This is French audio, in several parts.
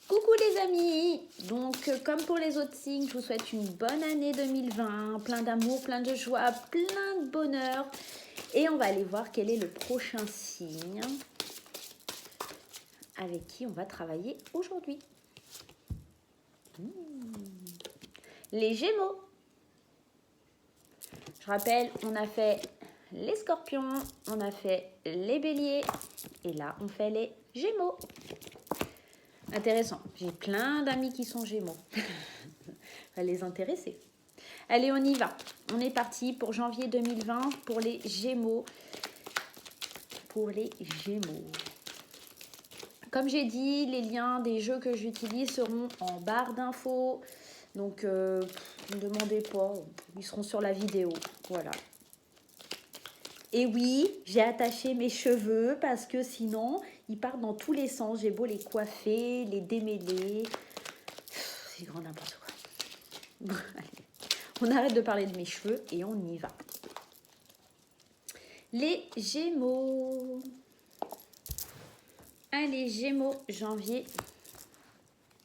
Coucou les amis! Donc, comme pour les autres signes, je vous souhaite une bonne année 2020, plein d'amour, plein de joie, plein de bonheur. Et on va aller voir quel est le prochain signe avec qui on va travailler aujourd'hui. Les Gémeaux. Je rappelle, on a fait les Scorpions, on a fait les Béliers et là, on fait les Gémeaux. Intéressant, j'ai plein d'amis qui sont Gémeaux. Va les intéresser. Allez, on y va. On est parti pour janvier 2020 pour les Gémeaux. Comme j'ai dit, les liens des jeux que j'utilise seront en barre d'infos. Donc, ne me demandez pas, ils seront sur la vidéo. Voilà. Et oui, j'ai attaché mes cheveux parce que sinon, ils partent dans tous les sens. J'ai beau les coiffer, les démêler. C'est grand n'importe quoi. Bon, allez. On arrête de parler de mes cheveux et on y va. Les Gémeaux. Allez, Gémeaux, janvier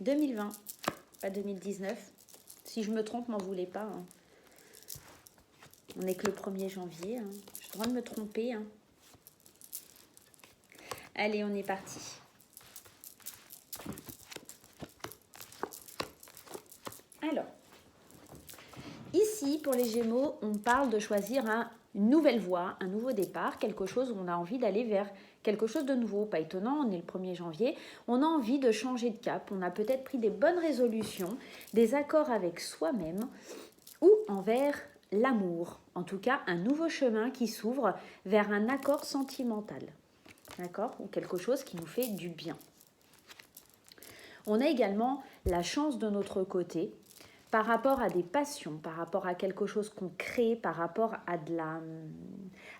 2020, pas 2019. Si je me trompe, m'en voulez pas. Hein. On n'est que le 1er janvier. Hein. J'ai le droit de me tromper. Hein. Allez, on est parti. Alors, ici, pour les Gémeaux, on parle de choisir une nouvelle voie, un nouveau départ, quelque chose où on a envie d'aller vers quelque chose de nouveau. Pas étonnant, on est le 1er janvier, on a envie de changer de cap, on a peut-être pris des bonnes résolutions, des accords avec soi-même ou envers l'amour. En tout cas, un nouveau chemin qui s'ouvre vers un accord sentimental, d'accord, ou quelque chose qui nous fait du bien. On a également la chance de notre côté, par rapport à des passions, par rapport à quelque chose qu'on crée, par rapport à de la...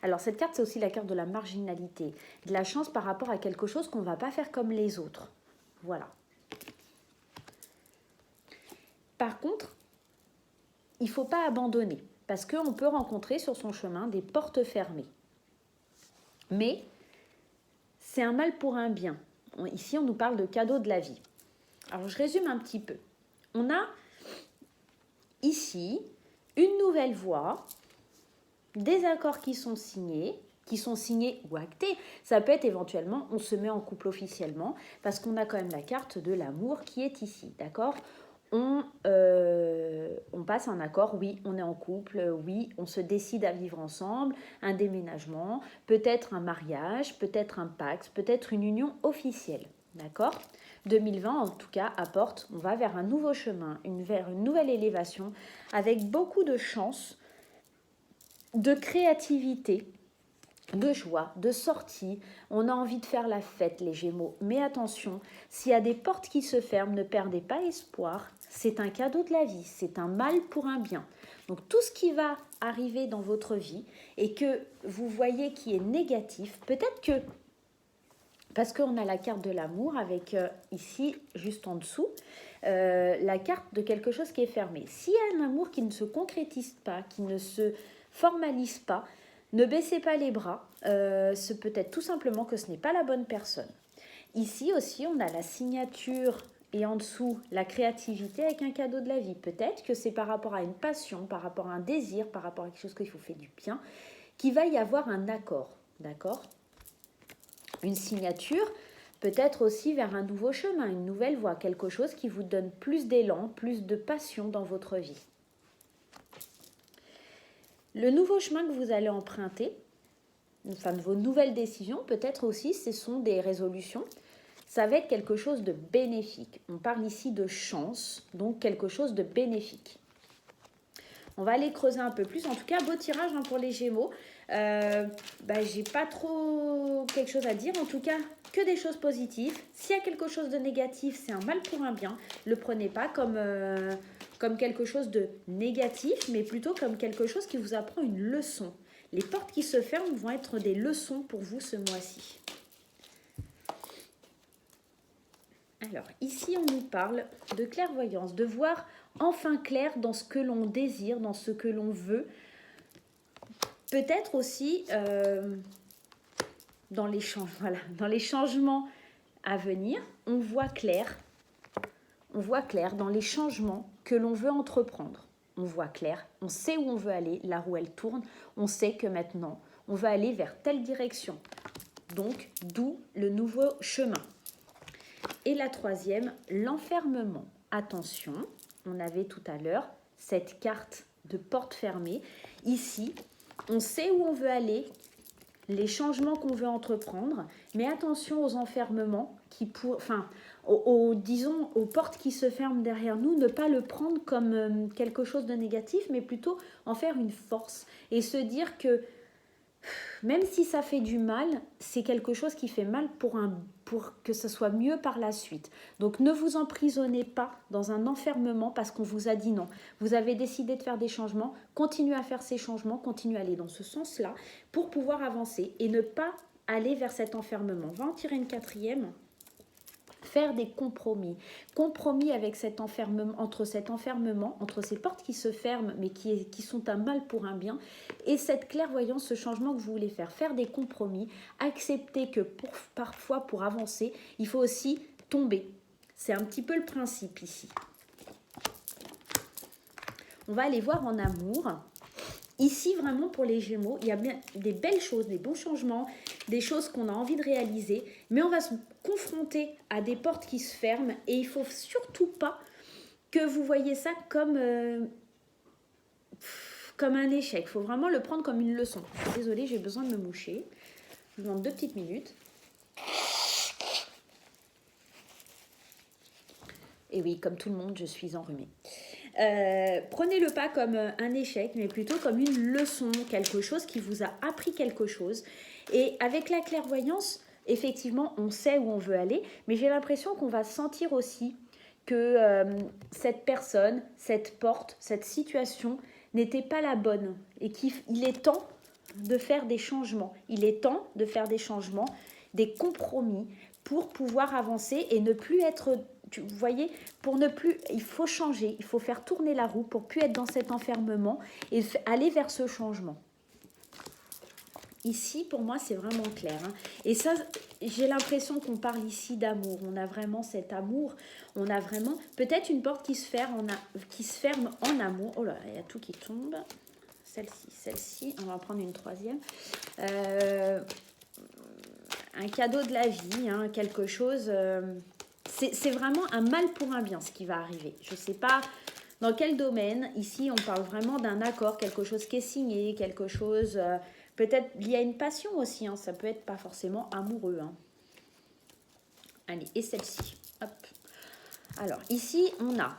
Alors cette carte, c'est aussi la carte de la marginalité, de la chance par rapport à quelque chose qu'on ne va pas faire comme les autres. Voilà. Par contre, il ne faut pas abandonner, parce qu'on peut rencontrer sur son chemin des portes fermées. Mais c'est un mal pour un bien. Ici, on nous parle de cadeau de la vie. Alors je résume un petit peu. On a ici une nouvelle voie, des accords qui sont signés ou actés. Ça peut être éventuellement, on se met en couple officiellement, parce qu'on a quand même la carte de l'amour qui est ici, d'accord ? On passe un accord, oui, on est en couple, oui, on se décide à vivre ensemble, un déménagement, peut-être un mariage, peut-être un pacte, peut-être une union officielle, d'accord ? 2020, en tout cas, apporte, on va vers un nouveau chemin, vers une nouvelle élévation, avec beaucoup de chance, de créativité, de joie, de sortie. On a envie de faire la fête, les Gémeaux. Mais attention, s'il y a des portes qui se ferment, ne perdez pas espoir. C'est un cadeau de la vie, c'est un mal pour un bien. Donc tout ce qui va arriver dans votre vie et que vous voyez qui est négatif, peut-être que, parce qu'on a la carte de l'amour avec ici, juste en dessous, la carte de quelque chose qui est fermé. S'il y a un amour qui ne se concrétise pas, qui ne se formalise pas, ne baissez pas les bras, c'est peut-être tout simplement que ce n'est pas la bonne personne. Ici aussi, on a la signature et en dessous, la créativité avec un cadeau de la vie. Peut-être que c'est par rapport à une passion, par rapport à un désir, par rapport à quelque chose qui vous fait du bien, qu'il va y avoir un accord, d'accord ? Une signature, peut-être aussi vers un nouveau chemin, une nouvelle voie, quelque chose qui vous donne plus d'élan, plus de passion dans votre vie. Le nouveau chemin que vous allez emprunter, enfin de vos nouvelles décisions, peut-être aussi, ce sont des résolutions. Ça va être quelque chose de bénéfique. On parle ici de chance, donc quelque chose de bénéfique. On va aller creuser un peu plus. En tout cas, beau tirage pour les Gémeaux. J'ai pas trop quelque chose à dire. En tout cas, que des choses positives. S'il y a quelque chose de négatif, c'est un mal pour un bien. Le prenez pas comme quelque chose de négatif, mais plutôt comme quelque chose qui vous apprend une leçon. Les portes qui se ferment vont être des leçons pour vous ce mois-ci. Alors, ici, on nous parle de clairvoyance, de voir enfin clair dans ce que l'on désire, dans ce que l'on veut. Peut-être aussi dans les changements à venir, on voit clair on voit clair dans les changements que l'on veut entreprendre. On voit clair, on sait où on veut aller, la roue elle tourne, on sait que maintenant on va aller vers telle direction. Donc, d'où le nouveau chemin. Et la troisième, l'enfermement. Attention, on avait tout à l'heure cette carte de porte fermée. Ici, on sait où on veut aller, les changements qu'on veut entreprendre, mais attention aux enfermements disons aux portes qui se ferment derrière nous, ne pas le prendre comme quelque chose de négatif, mais plutôt en faire une force et se dire que même si ça fait du mal, c'est quelque chose qui fait mal pour que ce soit mieux par la suite. Donc ne vous emprisonnez pas dans un enfermement parce qu'on vous a dit non. Vous avez décidé de faire des changements, continuez à faire ces changements, continuez à aller dans ce sens-là pour pouvoir avancer et ne pas aller vers cet enfermement. On va en tirer une quatrième. Faire des compromis. Compromis avec cet enfermement, entre ces portes qui se ferment mais qui sont un mal pour un bien, et cette clairvoyance, ce changement que vous voulez faire. Faire des compromis, accepter que parfois pour avancer, il faut aussi tomber. C'est un petit peu le principe ici. On va aller voir en amour. Ici, vraiment, pour les Gémeaux, il y a bien des belles choses, des bons changements, des choses qu'on a envie de réaliser, mais on va se confronter à des portes qui se ferment et il ne faut surtout pas que vous voyez ça comme un échec. Il faut vraiment le prendre comme une leçon. Je suis désolée, j'ai besoin de me moucher. Je vous demande 2 petites minutes. Et oui, comme tout le monde, je suis enrhumée. Prenez-le pas comme un échec, mais plutôt comme une leçon, quelque chose qui vous a appris quelque chose. Et avec la clairvoyance, effectivement, on sait où on veut aller, mais j'ai l'impression qu'on va sentir aussi que cette personne, cette porte, cette situation n'était pas la bonne et qu'il est temps de faire des changements. Il est temps de faire des changements, des compromis pour pouvoir avancer et ne plus être... Vous voyez, il faut changer, il faut faire tourner la roue pour plus être dans cet enfermement et aller vers ce changement. Ici, pour moi, c'est vraiment clair. Et ça, j'ai l'impression qu'on parle ici d'amour. On a vraiment cet amour. On a vraiment peut-être une porte qui se ferme en amour. Oh là, il y a tout qui tombe. Celle-ci. On va en prendre une troisième. Un cadeau de la vie, quelque chose... C'est vraiment un mal pour un bien, ce qui va arriver. Je ne sais pas dans quel domaine. Ici, on parle vraiment d'un accord, quelque chose qui est signé, quelque chose... peut-être lié à une passion aussi. Ça peut être pas forcément amoureux. Allez, et celle-ci. Hop. Alors, ici, on a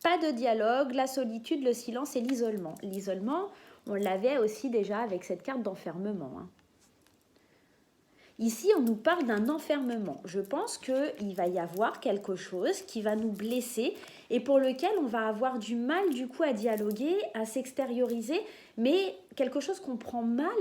pas de dialogue, la solitude, le silence et l'isolement. L'isolement, on l'avait aussi déjà avec cette carte d'enfermement. Ici, on nous parle d'un enfermement. Je pense qu'il va y avoir quelque chose qui va nous blesser et pour lequel on va avoir du mal du coup à dialoguer, à s'extérioriser, mais quelque chose qu'on prend mal,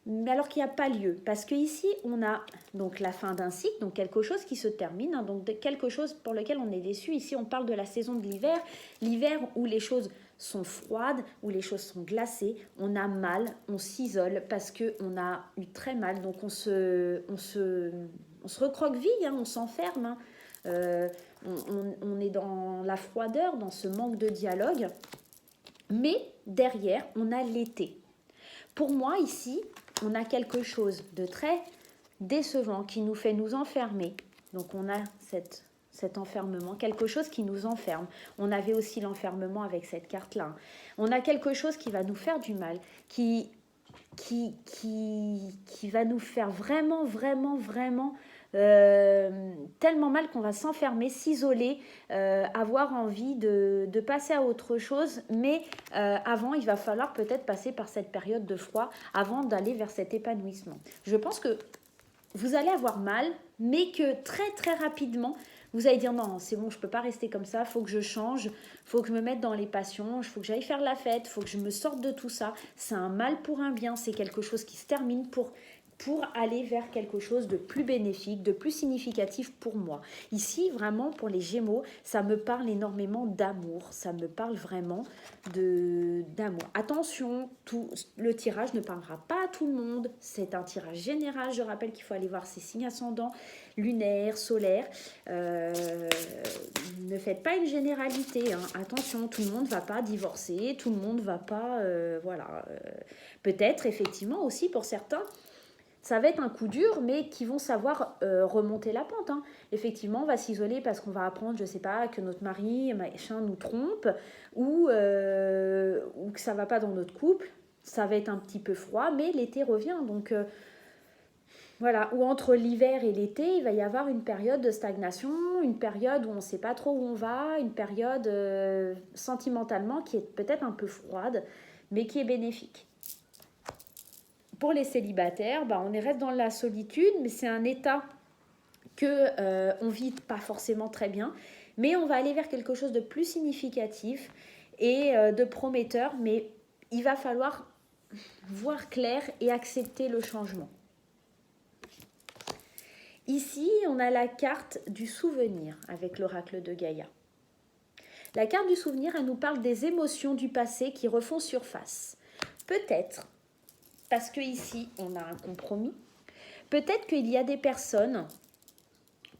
mais alors qu'il n'y a pas lieu. Parce qu'ici, on a donc la fin d'un cycle, donc quelque chose qui se termine, donc quelque chose pour lequel on est déçu. Ici, on parle de la saison de l'hiver, l'hiver où les choses sont froides, où les choses sont glacées, on a mal, on s'isole parce qu'on a eu très mal, donc on se recroqueville, on s'enferme, on est dans la froideur, dans ce manque de dialogue, mais derrière, on a l'été. Pour moi, ici, on a quelque chose de très décevant qui nous fait nous enfermer, donc on a cet enfermement, quelque chose qui nous enferme. On avait aussi l'enfermement avec cette carte-là. On a quelque chose qui va nous faire du mal, qui va nous faire vraiment tellement mal qu'on va s'enfermer, s'isoler, avoir envie de passer à autre chose. Mais avant, il va falloir peut-être passer par cette période de froid avant d'aller vers cet épanouissement. Je pense que vous allez avoir mal, mais que très rapidement, vous allez dire non, c'est bon, je ne peux pas rester comme ça, il faut que je change, il faut que je me mette dans les passions, il faut que j'aille faire la fête, il faut que je me sorte de tout ça. C'est un mal pour un bien, c'est quelque chose qui se termine pour pour aller vers quelque chose de plus bénéfique, de plus significatif pour moi. Ici, vraiment, pour les Gémeaux, ça me parle énormément d'amour, ça me parle vraiment d'amour. Attention, le tirage ne parlera pas à tout le monde, c'est un tirage général, je rappelle qu'il faut aller voir ses signes ascendants, lunaires, solaires. Ne faites pas une généralité, hein. Attention, tout le monde ne va pas divorcer, tout le monde ne va pas... voilà. Peut-être, effectivement, aussi pour certains, ça va être un coup dur, mais qui vont savoir remonter la pente. Hein. Effectivement, on va s'isoler parce qu'on va apprendre, je ne sais pas, que notre mari, machin, nous trompe, ou que ça ne va pas dans notre couple. Ça va être un petit peu froid, mais l'été revient. Donc, voilà. Ou entre l'hiver et l'été, il va y avoir une période de stagnation, une période où on ne sait pas trop où on va, une période sentimentalement qui est peut-être un peu froide, mais qui est bénéfique. Pour les célibataires, on reste dans la solitude, mais c'est un état qu'on vit pas forcément très bien, mais on va aller vers quelque chose de plus significatif et de prometteur, mais il va falloir voir clair et accepter le changement. Ici, on a la carte du souvenir avec l'oracle de Gaïa. La carte du souvenir, elle nous parle des émotions du passé qui refont surface. Peut-être parce qu'ici, on a un compromis. Peut-être qu'il y a des personnes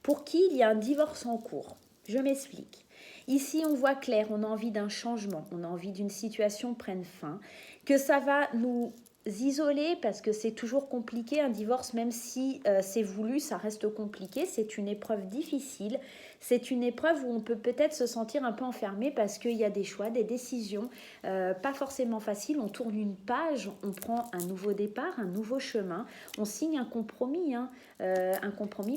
pour qui il y a un divorce en cours. Je m'explique. Ici, on voit clair, on a envie d'un changement, on a envie d'une situation prenne fin, que ça va nous isoler parce que c'est toujours compliqué, un divorce, même si c'est voulu, ça reste compliqué, c'est une épreuve difficile, c'est une épreuve où on peut peut-être se sentir un peu enfermé parce qu'il y a des choix, des décisions, pas forcément faciles, on tourne une page, on prend un nouveau départ, un nouveau chemin, on signe un compromis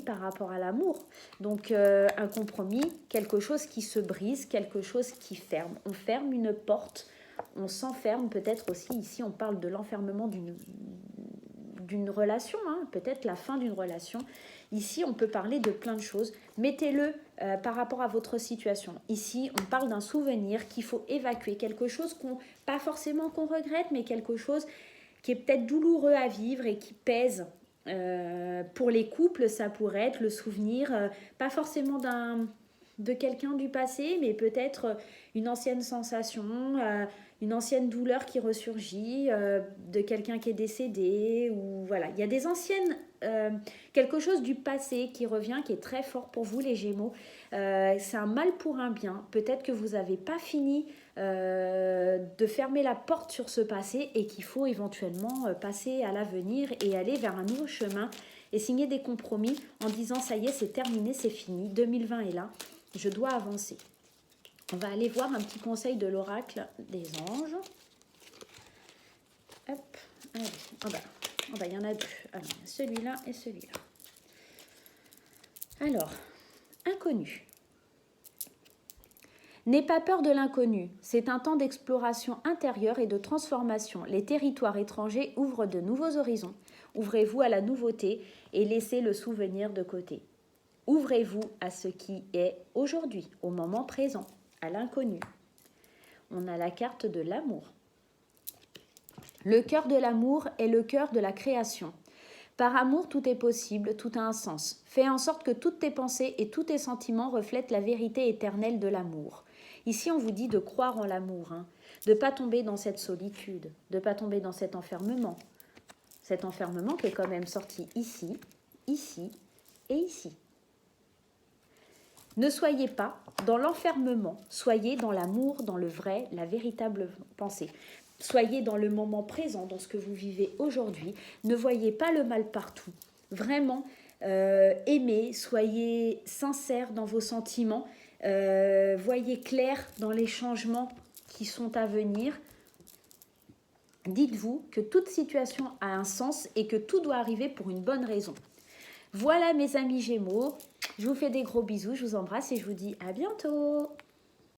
par rapport à l'amour, donc un compromis, quelque chose qui se brise, quelque chose qui ferme, on ferme une porte, on s'enferme peut-être aussi, ici on parle de l'enfermement d'une relation, peut-être la fin d'une relation. Ici on peut parler de plein de choses, mettez-le par rapport à votre situation. Ici on parle d'un souvenir qu'il faut évacuer, quelque chose pas forcément qu'on regrette, mais quelque chose qui est peut-être douloureux à vivre et qui pèse. Pour les couples, ça pourrait être le souvenir, pas forcément de quelqu'un du passé, mais peut-être une ancienne sensation, une ancienne douleur qui ressurgit, de quelqu'un qui est décédé, ou voilà, il y a des anciennes, quelque chose du passé qui revient, qui est très fort pour vous les Gémeaux. C'est un mal pour un bien. Peut-être que vous n'avez pas fini de fermer la porte sur ce passé et qu'il faut éventuellement passer à l'avenir et aller vers un nouveau chemin et signer des compromis en disant ça y est, c'est terminé, c'est fini, 2020 est là, je dois avancer. On va aller voir un petit conseil de l'oracle des anges. Hop, allez. Il y en a deux. Alors, celui-là et celui-là. Alors, inconnu. N'aie pas peur de l'inconnu. C'est un temps d'exploration intérieure et de transformation. Les territoires étrangers ouvrent de nouveaux horizons. Ouvrez-vous à la nouveauté et laissez le souvenir de côté. Ouvrez-vous à ce qui est aujourd'hui, au moment présent, à l'inconnu. On a la carte de l'amour. Le cœur de l'amour est le cœur de la création. Par amour, tout est possible, tout a un sens. Fais en sorte que toutes tes pensées et tous tes sentiments reflètent la vérité éternelle de l'amour. Ici, on vous dit de croire en l'amour, de ne pas tomber dans cette solitude, de ne pas tomber dans cet enfermement. Cet enfermement qui est quand même sorti ici, ici et ici. Ne soyez pas dans l'enfermement, soyez dans l'amour, dans le vrai, la véritable pensée. Soyez dans le moment présent, dans ce que vous vivez aujourd'hui. Ne voyez pas le mal partout. Vraiment, aimez, soyez sincères dans vos sentiments. Voyez clair dans les changements qui sont à venir. Dites-vous que toute situation a un sens et que tout doit arriver pour une bonne raison. Voilà mes amis Gémeaux, je vous fais des gros bisous, je vous embrasse et je vous dis à bientôt.